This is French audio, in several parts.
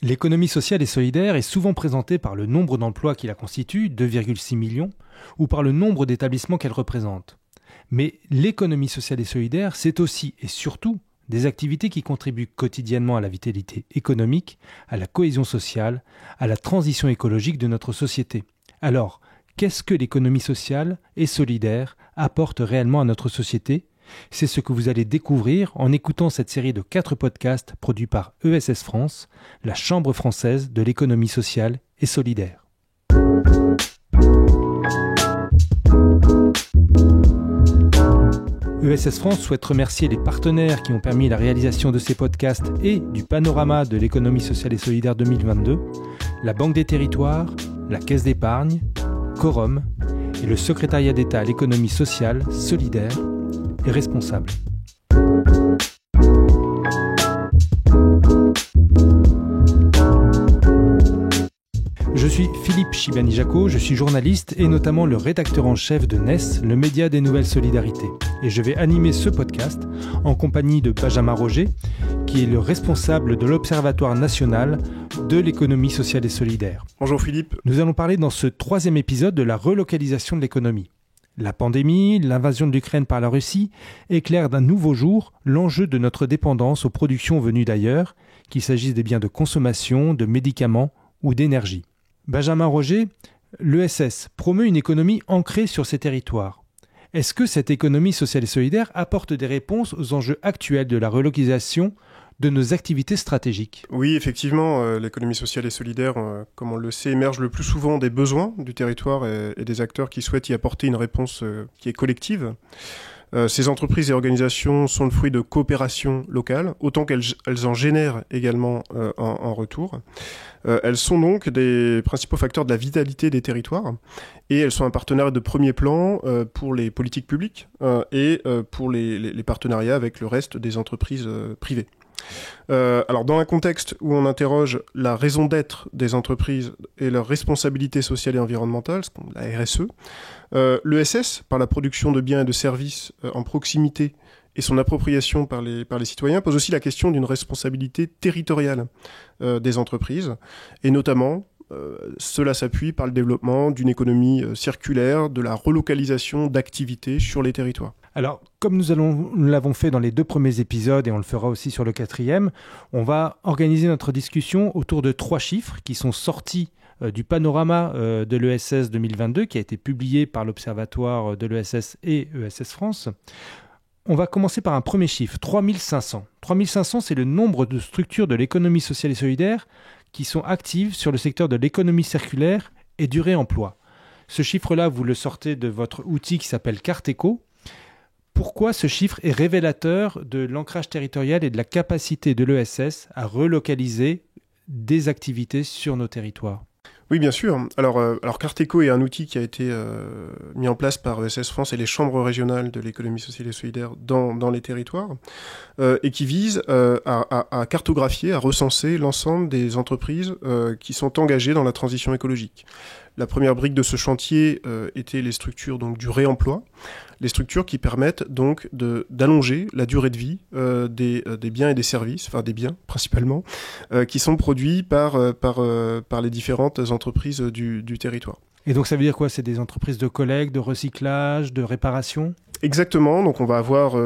L'économie sociale et solidaire est souvent présentée par le nombre d'emplois qui la constituent, 2,6 millions, ou par le nombre d'établissements qu'elle représente. Mais l'économie sociale et solidaire, c'est aussi et surtout des activités qui contribuent quotidiennement à la vitalité économique, à la cohésion sociale, à la transition écologique de notre société. Alors, qu'est-ce que l'économie sociale et solidaire apporte réellement à notre société ? C'est ce que vous allez découvrir en écoutant cette série de 4 podcasts produits par ESS France, la Chambre française de l'économie sociale et solidaire. ESS France souhaite remercier les partenaires qui ont permis la réalisation de ces podcasts et du panorama de l'économie sociale et solidaire 2022, la Banque des Territoires, la Caisse d'épargne, Quorum et le Secrétariat d'État à l'économie sociale, solidaire et responsable. Je suis Philippe Chibani-Jacot, je suis journaliste et notamment le rédacteur en chef de NES, le média des nouvelles solidarités. Et je vais animer ce podcast en compagnie de Benjamin Roger, qui est le responsable de l'Observatoire national de l'économie sociale et solidaire. Bonjour Philippe. Nous allons parler dans ce 3e épisode de la relocalisation de l'économie. La pandémie, l'invasion de l'Ukraine par la Russie éclairent d'un nouveau jour l'enjeu de notre dépendance aux productions venues d'ailleurs, qu'il s'agisse des biens de consommation, de médicaments ou d'énergie. Benjamin Roger, l'ESS promeut une économie ancrée sur ces territoires. Est-ce que cette économie sociale et solidaire apporte des réponses aux enjeux actuels de la relocalisation de nos activités stratégiques ? Oui, effectivement, l'économie sociale et solidaire, comme on le sait, émerge le plus souvent des besoins du territoire et des acteurs qui souhaitent y apporter une réponse qui est collective. Ces entreprises et organisations sont le fruit de coopérations locales, autant qu'elles en génèrent également en retour. Elles sont donc des principaux facteurs de la vitalité des territoires et elles sont un partenaire de premier plan pour les politiques publiques et pour les partenariats avec le reste des entreprises privées. Alors dans un contexte où on interroge la raison d'être des entreprises et leur responsabilité sociale et environnementale, la RSE, l'ESS, par la production de biens et de services en proximité et son appropriation par les citoyens, pose aussi la question d'une responsabilité territoriale des entreprises, et notamment cela s'appuie par le développement d'une économie circulaire, de la relocalisation d'activités sur les territoires. Alors, comme nous l'avons fait dans les 2 premiers épisodes et on le fera aussi sur le 4e, on va organiser notre discussion autour de 3 chiffres qui sont sortis du panorama de l'ESS 2022 qui a été publié par l'Observatoire de l'ESS et ESS France. On va commencer par un premier chiffre, 3500. 3500, c'est le nombre de structures de l'économie sociale et solidaire qui sont actives sur le secteur de l'économie circulaire et du réemploi. Ce chiffre-là, vous le sortez de votre outil qui s'appelle Carteco. Pourquoi ce chiffre est révélateur de l'ancrage territorial et de la capacité de l'ESS à relocaliser des activités sur nos territoires ? Oui, bien sûr. Alors Carteco est un outil qui a été mis en place par ESS France et les chambres régionales de l'économie sociale et solidaire dans les territoires et qui vise à cartographier, à recenser l'ensemble des entreprises qui sont engagées dans la transition écologique. La première brique de ce chantier était les structures donc, du réemploi, les structures qui permettent donc d'allonger la durée de vie des biens et des services, enfin des biens principalement, qui sont produits par les différentes entreprises du territoire. Et donc ça veut dire quoi ? C'est des entreprises de collecte, de recyclage, de réparation ? Exactement, donc on va avoir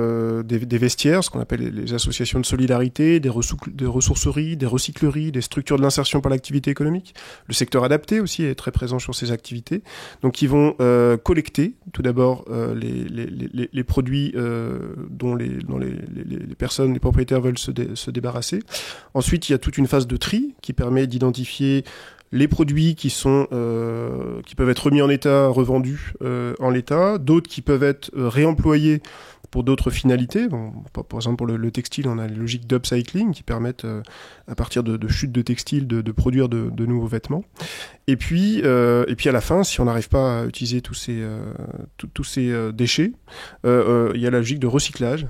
des vestiaires, ce qu'on appelle les associations de solidarité, des ressourceries, des recycleries, des structures de l'insertion par l'activité économique. Le secteur adapté aussi est très présent sur ces activités. Donc ils vont collecter tout d'abord les produits dont les personnes, les propriétaires veulent se débarrasser. Ensuite, il y a toute une phase de tri qui permet d'identifier les produits qui peuvent être remis en état, revendus en l'état, d'autres qui peuvent être réemployés pour d'autres finalités. Bon, par exemple, pour le textile, on a les logiques d'upcycling qui permettent, à partir de chutes de textiles, de produire de nouveaux vêtements. Et puis à la fin, si on n'arrive pas à utiliser tous ces déchets, il y a la logique de recyclage,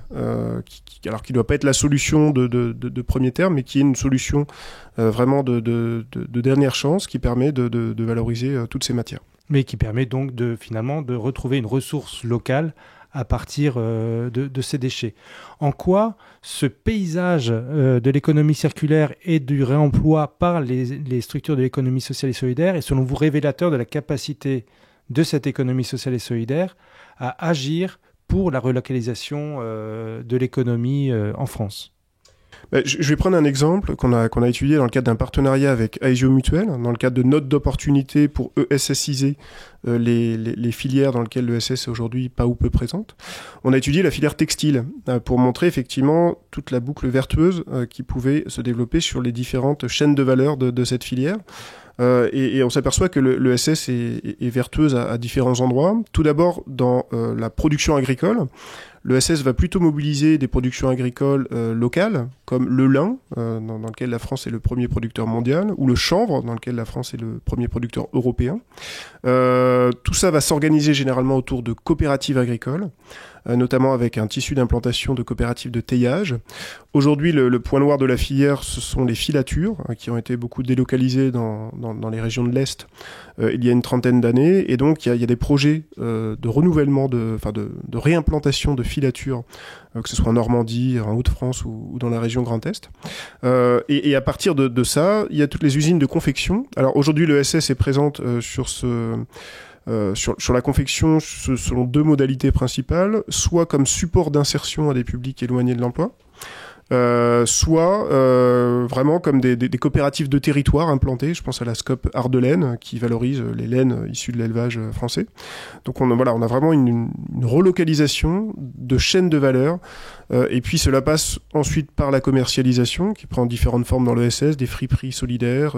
qui ne doit pas être la solution de premier terme, mais qui est une solution vraiment de dernière chance qui permet de valoriser toutes ces matières. Mais qui permet donc finalement de retrouver une ressource locale à partir de ces déchets. En quoi ce paysage de l'économie circulaire et du réemploi par les structures de l'économie sociale et solidaire est selon vous révélateur de la capacité de cette économie sociale et solidaire à agir pour la relocalisation de l'économie en France? Je vais prendre un exemple qu'on a étudié dans le cadre d'un partenariat avec Aegio Mutuel, dans le cadre de notes d'opportunité pour ESSiser les filières dans lesquelles l'ESS est aujourd'hui pas ou peu présente. On a étudié la filière textile pour montrer effectivement toute la boucle vertueuse qui pouvait se développer sur les différentes chaînes de valeur de cette filière. Et on s'aperçoit que l'ESS est vertueuse à différents endroits. Tout d'abord, dans la production agricole, l'ESS va plutôt mobiliser des productions agricoles locales, comme le lin, dans lequel la France est le premier producteur mondial, ou le chanvre, dans lequel la France est le premier producteur européen. Tout ça va s'organiser généralement autour de coopératives agricoles, notamment avec un tissu d'implantation de coopératives de teillage. Aujourd'hui, le point noir de la filière, ce sont les filatures, qui ont été beaucoup délocalisées dans les régions de l'Est il y a une trentaine d'années. Et donc, il y a des projets de renouvellement, de réimplantation de filatures, que ce soit en Normandie, en Hauts-de-France ou dans la région Grand Est. Et à partir de ça, il y a toutes les usines de confection. Alors aujourd'hui, l'ESS est présente sur la confection selon deux modalités principales, soit comme support d'insertion à des publics éloignés de l'emploi, soit vraiment comme des coopératives de territoire implantées. Je pense à la SCOP Ardelaine qui valorise les laines issues de l'élevage français. Donc on a vraiment une relocalisation de chaînes de valeur, et puis cela passe ensuite par la commercialisation qui prend différentes formes dans l'ESS, des friperies solidaires,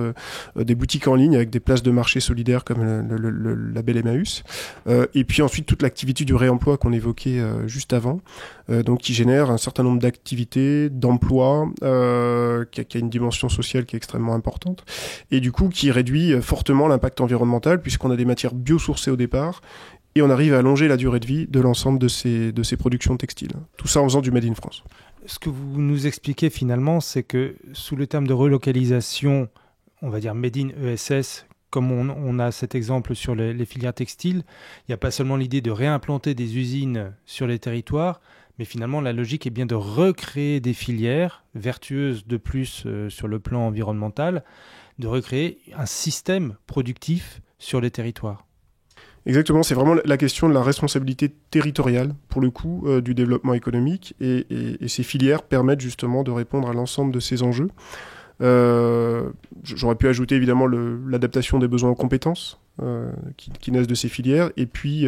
des boutiques en ligne avec des places de marché solidaires comme le label Emmaüs, et puis ensuite toute l'activité du réemploi qu'on évoquait juste avant, donc qui génère un certain nombre d'activités, d'emplois, qui a une dimension sociale qui est extrêmement importante, et du coup qui réduit fortement l'impact environnemental puisqu'on a des matières biosourcées au départ, et on arrive à allonger la durée de vie de l'ensemble de ces productions textiles. Tout ça en faisant du Made in France. Ce que vous nous expliquez finalement, c'est que sous le terme de relocalisation, on va dire Made in ESS, comme on a cet exemple sur les filières textiles, il n'y a pas seulement l'idée de réimplanter des usines sur les territoires, mais finalement la logique est bien de recréer des filières vertueuses de plus sur le plan environnemental, de recréer un système productif sur les territoires. Exactement, c'est vraiment la question de la responsabilité territoriale, pour le coup, du développement économique, et ces filières permettent justement de répondre à l'ensemble de ces enjeux. J'aurais pu ajouter évidemment l'adaptation des besoins aux compétences qui naissent de ces filières, et puis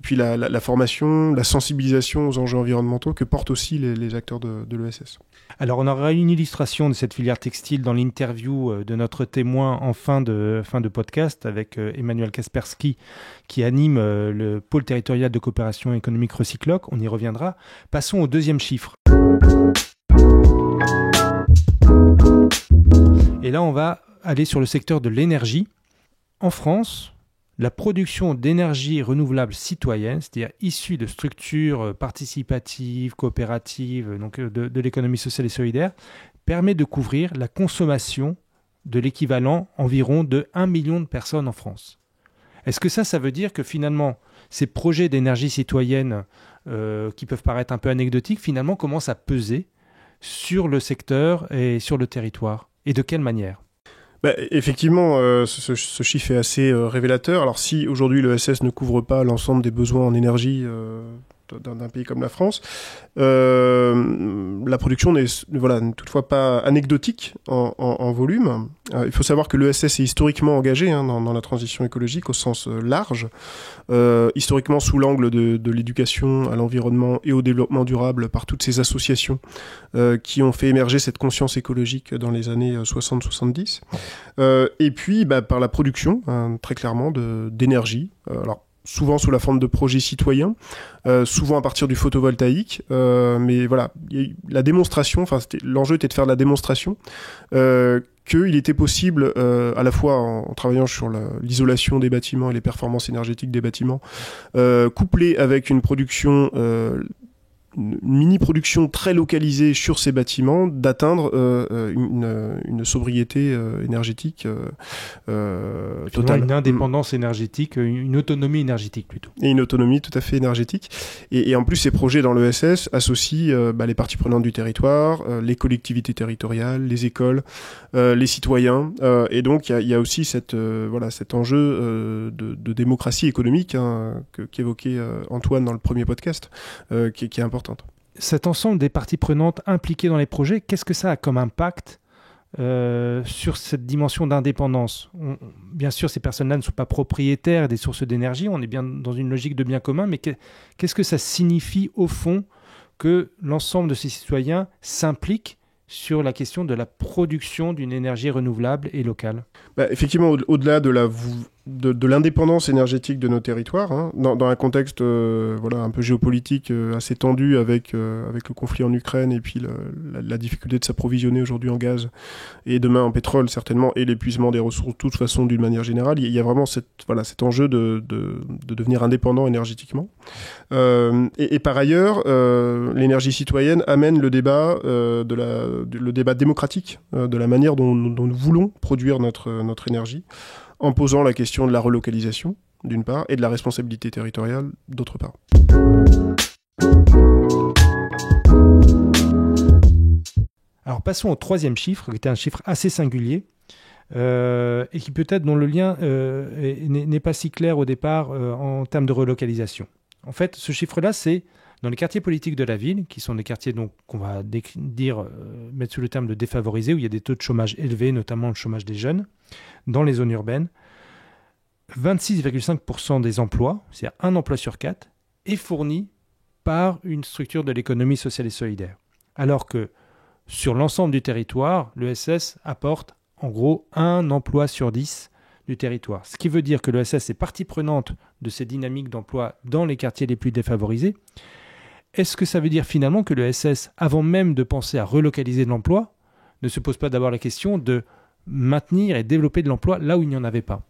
la formation, la sensibilisation aux enjeux environnementaux que portent aussi les acteurs de l'ESS. Alors on aura une illustration de cette filière textile dans l'interview de notre témoin en fin de podcast avec Emmanuel Kaspersky qui anime le pôle territorial de coopération économique Recycloc. On y reviendra. Passons au deuxième chiffre. Et là on va aller sur le secteur de l'énergie. En France, la production d'énergie renouvelable citoyenne, c'est-à-dire issue de structures participatives, coopératives, donc de l'économie sociale et solidaire, permet de couvrir la consommation de l'équivalent environ de 1 million de personnes en France. Est-ce que ça veut dire que finalement, ces projets d'énergie citoyenne qui peuvent paraître un peu anecdotiques, finalement commencent à peser sur le secteur et sur le territoire? Et de quelle manière ? Effectivement, ce chiffre est assez révélateur. Alors si aujourd'hui l'ESS ne couvre pas l'ensemble des besoins en énergie d'un pays comme la France, la production n'est toutefois pas anecdotique en volume. Il faut savoir que l'ESS est historiquement engagé dans la transition écologique au sens large, historiquement sous l'angle de l'éducation à l'environnement et au développement durable par toutes ces associations qui ont fait émerger cette conscience écologique dans les années 60-70, et puis par la production très clairement d'énergie. Alors souvent sous la forme de projets citoyens, souvent à partir du photovoltaïque, mais voilà, la démonstration, l'enjeu était de faire de la démonstration qu'il était possible, à la fois en travaillant sur l'isolation des bâtiments et les performances énergétiques des bâtiments, couplé avec une production mini-production très localisée sur ces bâtiments, d'atteindre une sobriété énergétique totale. Une indépendance énergétique, une autonomie énergétique plutôt. Et une autonomie tout à fait énergétique. Et en plus, ces projets dans l'ESS associent les parties prenantes du territoire, les collectivités territoriales, les écoles, les citoyens. Et donc, il y a aussi cet enjeu de démocratie économique qu'évoquait Antoine dans le premier podcast, qui est importante. Cet ensemble des parties prenantes impliquées dans les projets, qu'est-ce que ça a comme impact sur cette dimension d'indépendance? Bien sûr, ces personnes-là ne sont pas propriétaires des sources d'énergie, on est bien dans une logique de bien commun, mais qu'est-ce que ça signifie au fond que l'ensemble de ces citoyens s'impliquent sur la question de la production d'une énergie renouvelable et locale? Effectivement, au-delà de l'indépendance énergétique de nos territoires, dans un contexte un peu géopolitique assez tendu avec le conflit en Ukraine et puis la difficulté de s'approvisionner aujourd'hui en gaz et demain en pétrole certainement, et l'épuisement des ressources de toute façon d'une manière générale, il y a vraiment cet enjeu de devenir indépendant énergétiquement. Et par ailleurs, l'énergie citoyenne amène le débat le débat démocratique de la manière dont nous voulons produire notre énergie, en posant la question de la relocalisation, d'une part, et de la responsabilité territoriale, d'autre part. Alors passons au troisième chiffre, qui était un chiffre assez singulier, et qui peut-être dont le lien n'est pas si clair au départ en termes de relocalisation. En fait, ce chiffre-là, c'est dans les quartiers politiques de la ville, qui sont des quartiers qu'on va mettre sous le terme de défavorisés, où il y a des taux de chômage élevés, notamment le chômage des jeunes, dans les zones urbaines, 26,5% des emplois, c'est-à-dire un emploi sur 4, est fourni par une structure de l'économie sociale et solidaire. Alors que sur l'ensemble du territoire, l'ESS apporte en gros un emploi sur 10 du territoire. Ce qui veut dire que l'ESS est partie prenante de ces dynamiques d'emploi dans les quartiers les plus défavorisés. Est-ce que ça veut dire finalement que l'ESS, avant même de penser à relocaliser de l'emploi, ne se pose pas d'abord la question de maintenir et développer de l'emploi là où il n'y en avait pas?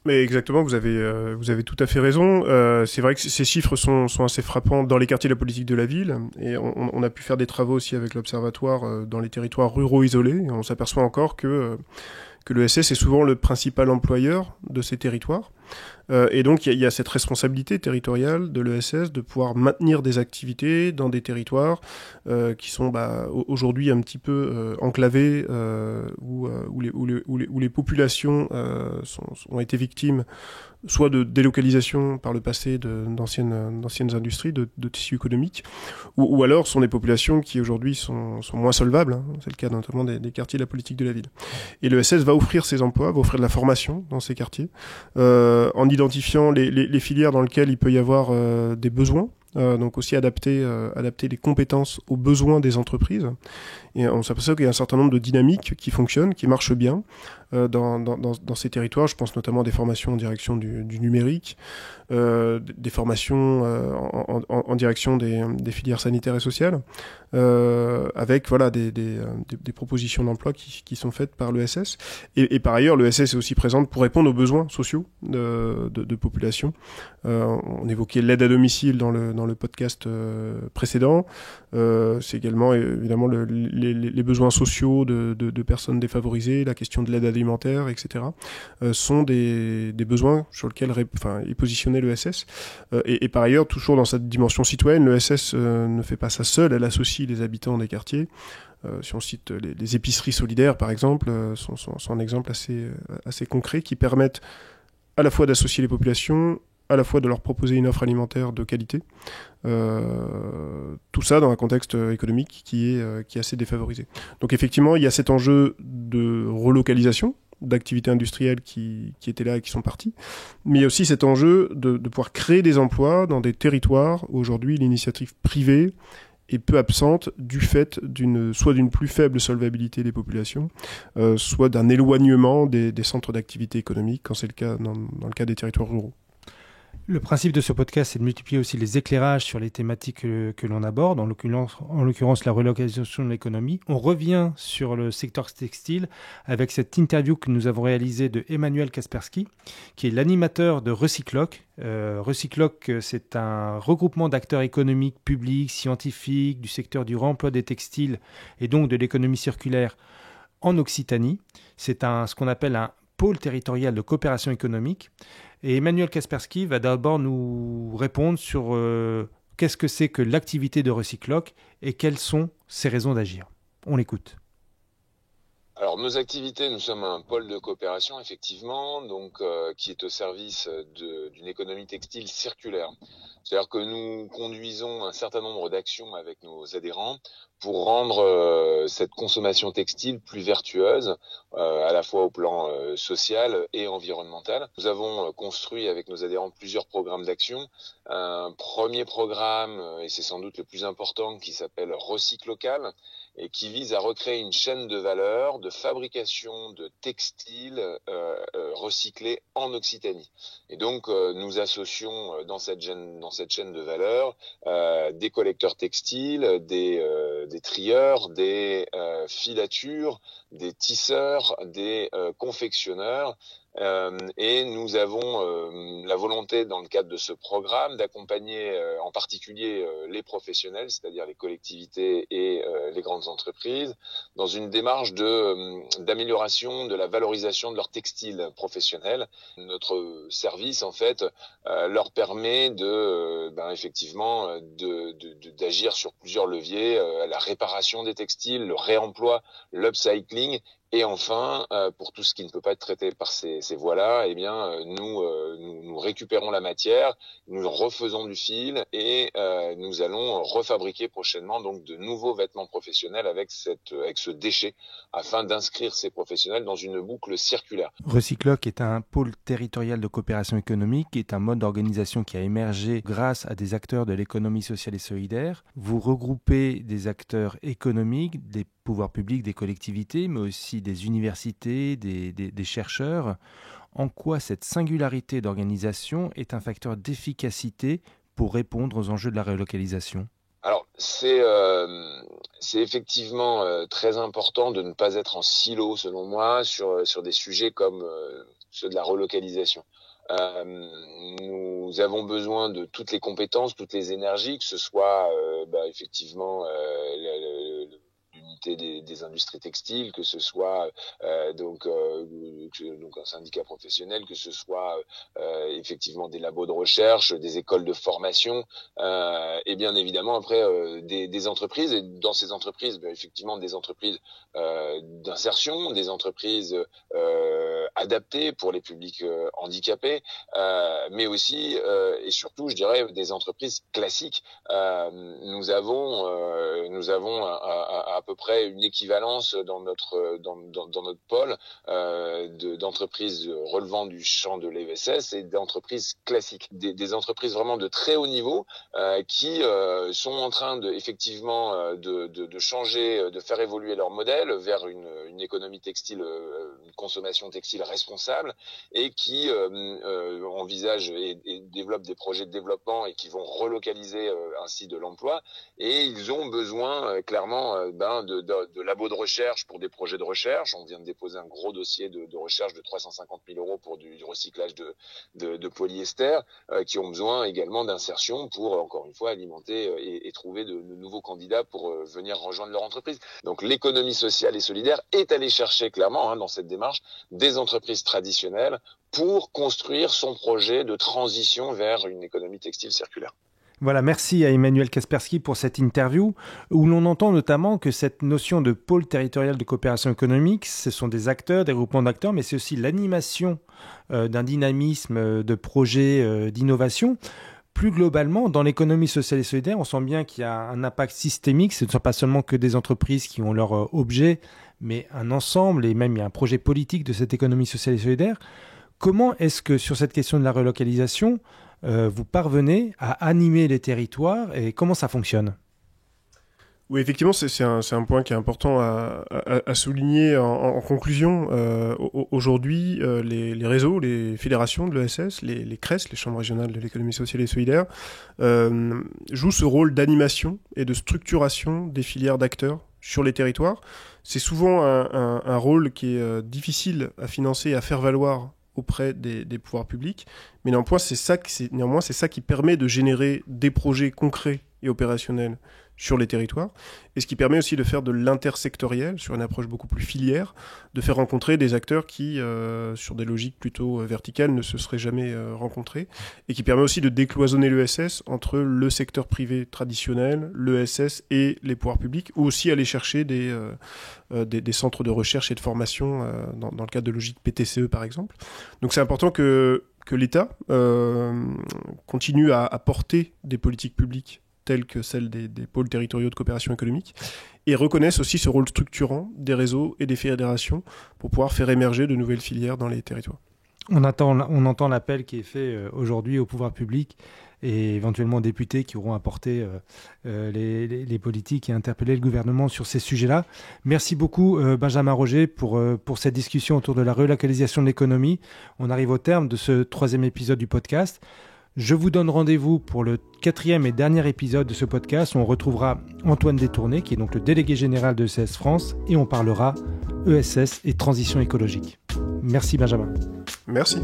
Mais exactement, vous avez tout à fait raison. C'est vrai que ces chiffres sont assez frappants dans les quartiers de la politique de la ville, et on a pu faire des travaux aussi avec l'Observatoire dans les territoires ruraux isolés, et on s'aperçoit encore que l'ESS est souvent le principal employeur de ces territoires. Et donc, il y a cette responsabilité territoriale de l'ESS de pouvoir maintenir des activités dans des territoires qui sont aujourd'hui un petit peu enclavés, où les populations ont été victimes soit de délocalisation par le passé d'anciennes industries, de tissus économiques, ou alors sont des populations qui aujourd'hui sont moins solvables. C'est le cas notamment des quartiers de la politique de la ville. Et l'ESS va offrir ces emplois, va offrir de la formation dans ces quartiers, en identifiant les filières dans lesquelles il peut y avoir des besoins. Donc aussi adapter les compétences aux besoins des entreprises. Et on s'aperçoit qu'il y a un certain nombre de dynamiques qui fonctionnent, qui marchent bien dans ces territoires. Je pense notamment à des formations en direction du numérique, des formations en direction des filières sanitaires et sociales, avec des propositions d'emploi qui sont faites par l'ESS. Et par ailleurs, l'ESS est aussi présente pour répondre aux besoins sociaux de population. On évoquait l'aide à domicile dans le podcast précédent. C'est également évidemment les besoins sociaux de personnes défavorisées, la question de l'aide alimentaire, etc. Sont des besoins sur lesquels est positionné l'ESS. Et par ailleurs, toujours dans cette dimension citoyenne, l'ESS ne fait pas ça seul, elle associe les habitants des quartiers. Si on cite les épiceries solidaires, par exemple, sont un exemple assez concret qui permettent à la fois d'associer les populations, à la fois de leur proposer une offre alimentaire de qualité, tout ça dans un contexte économique qui est assez défavorisé. Donc effectivement, il y a cet enjeu de relocalisation d'activités industrielles qui étaient là et qui sont parties, mais il y a aussi cet enjeu de pouvoir créer des emplois dans des territoires où aujourd'hui l'initiative privée est peu absente du fait soit d'une plus faible solvabilité des populations, soit d'un éloignement des centres d'activité économique, quand c'est le cas dans le cas des territoires ruraux. Le principe de ce podcast, c'est de multiplier aussi les éclairages sur les thématiques que l'on aborde, en l'occurrence la relocalisation de l'économie. On revient sur le secteur textile avec cette interview que nous avons réalisée de Emmanuel Kaspersky, qui est l'animateur de Recycloc. Recycloc, c'est un regroupement d'acteurs économiques, publics, scientifiques, du secteur du réemploi des textiles et donc de l'économie circulaire en Occitanie. C'est ce qu'on appelle un pôle territorial de coopération économique. Et Emmanuel Kaspersky va d'abord nous répondre sur qu'est-ce que c'est que l'activité de Recycloc et quelles sont ses raisons d'agir. On l'écoute. Alors nos activités, nous sommes un pôle de coopération effectivement, donc qui est au service d'une économie textile circulaire. C'est-à-dire que nous conduisons un certain nombre d'actions avec nos adhérents pour rendre cette consommation textile plus vertueuse, à la fois au plan social et environnemental. Nous avons construit avec nos adhérents plusieurs programmes d'action. Un premier programme, et c'est sans doute le plus important, qui s'appelle Recyclocal, et qui vise à recréer une chaîne de valeur de fabrication de textiles recyclés en Occitanie. Et donc nous associons dans cette chaîne de valeur des collecteurs textiles, des trieurs, des filatures, des tisseurs, des confectionneurs. Et nous avons la volonté, dans le cadre de ce programme, d'accompagner en particulier les professionnels, c'est-à-dire les collectivités et les grandes entreprises, dans une démarche d'amélioration de la valorisation de leurs textiles professionnels. Notre service, en fait, leur permet effectivement d'agir sur plusieurs leviers, la réparation des textiles, le réemploi, l'upcycling. Et enfin, pour tout ce qui ne peut pas être traité par ces voies-là, eh bien, nous récupérons la matière, nous refaisons du fil et nous allons refabriquer prochainement donc de nouveaux vêtements professionnels avec ce déchet, afin d'inscrire ces professionnels dans une boucle circulaire. Recycloc est un pôle territorial de coopération économique, qui est un mode d'organisation qui a émergé grâce à des acteurs de l'économie sociale et solidaire. Vous regroupez des acteurs économiques, des pouvoirs publics, des collectivités, mais aussi des universités, des chercheurs. En quoi cette singularité d'organisation est un facteur d'efficacité pour répondre aux enjeux de la relocalisation ? Alors, c'est effectivement très important de ne pas être en silo, selon moi, sur des sujets comme ceux de la relocalisation. Nous avons besoin de toutes les compétences, toutes les énergies, que ce soit effectivement l'unité des industries textiles, que ce soit donc un syndicat professionnel, que ce soit effectivement des labos de recherche, des écoles de formation, et bien évidemment après des entreprises, et dans ces entreprises effectivement des entreprises d'insertion, des entreprises adaptées pour les publics handicapés, mais aussi et surtout je dirais des entreprises classiques. Nous avons à peu près une équivalence dans notre pôle d'entreprises relevant du champ de l'ESS et d'entreprises classiques, des entreprises vraiment de très haut niveau qui sont en train de changer, de faire évoluer leur modèle vers une économie textile, une consommation textile responsable, et qui envisagent et développent des projets de développement et qui vont relocaliser ainsi de l'emploi. Et ils ont besoin clairement de labos de recherche pour des projets de recherche. On vient de déposer un gros dossier de recherche de 350 000 € pour du recyclage de polyester, qui ont besoin également d'insertion pour, encore une fois, alimenter et trouver de nouveaux candidats pour venir rejoindre leur entreprise. Donc l'économie sociale et solidaire est allée chercher clairement dans cette démarche des entreprises traditionnelles pour construire son projet de transition vers une économie textile circulaire. Voilà, merci à Emmanuel Kaspersky pour cette interview où l'on entend notamment que cette notion de pôle territorial de coopération économique, ce sont des acteurs, des groupements d'acteurs, mais c'est aussi l'animation d'un dynamisme de projets d'innovation. Plus globalement, dans l'économie sociale et solidaire, on sent bien qu'il y a un impact systémique. Ce ne sont pas seulement que des entreprises qui ont leur objet, mais un ensemble, et même il y a un projet politique de cette économie sociale et solidaire. Comment est-ce que sur cette question de la relocalisation, vous parvenez à animer les territoires et comment ça fonctionne ? Oui, effectivement, c'est un point qui est important à souligner en conclusion. Aujourd'hui, les réseaux, les fédérations de l'ESS, les CRES, les chambres régionales de l'économie sociale et solidaire, jouent ce rôle d'animation et de structuration des filières d'acteurs sur les territoires. C'est souvent un rôle qui est difficile à financer et à faire valoir auprès des pouvoirs publics, mais néanmoins, c'est ça qui permet de générer des projets concrets et opérationnels sur les territoires, et ce qui permet aussi de faire de l'intersectoriel, sur une approche beaucoup plus filière, de faire rencontrer des acteurs qui, sur des logiques plutôt verticales, ne se seraient jamais rencontrés, et qui permet aussi de décloisonner l'ESS entre le secteur privé traditionnel, l'ESS et les pouvoirs publics, ou aussi aller chercher des centres de recherche et de formation dans le cadre de logiques PTCE, par exemple. Donc c'est important que l'État continue à porter des politiques publiques telles que celles des pôles territoriaux de coopération économique, et reconnaissent aussi ce rôle structurant des réseaux et des fédérations pour pouvoir faire émerger de nouvelles filières dans les territoires. On entend l'appel qui est fait aujourd'hui au pouvoir public et éventuellement aux députés qui auront apporté les politiques et interpellé le gouvernement sur ces sujets-là. Merci beaucoup Benjamin Roger pour cette discussion autour de la relocalisation de l'économie. On arrive au terme de ce 3e épisode du podcast. Je vous donne rendez-vous pour le 4e et dernier épisode de ce podcast où on retrouvera Antoine Détourné, qui est donc le délégué général de ESS France, et on parlera ESS et transition écologique. Merci Benjamin. Merci.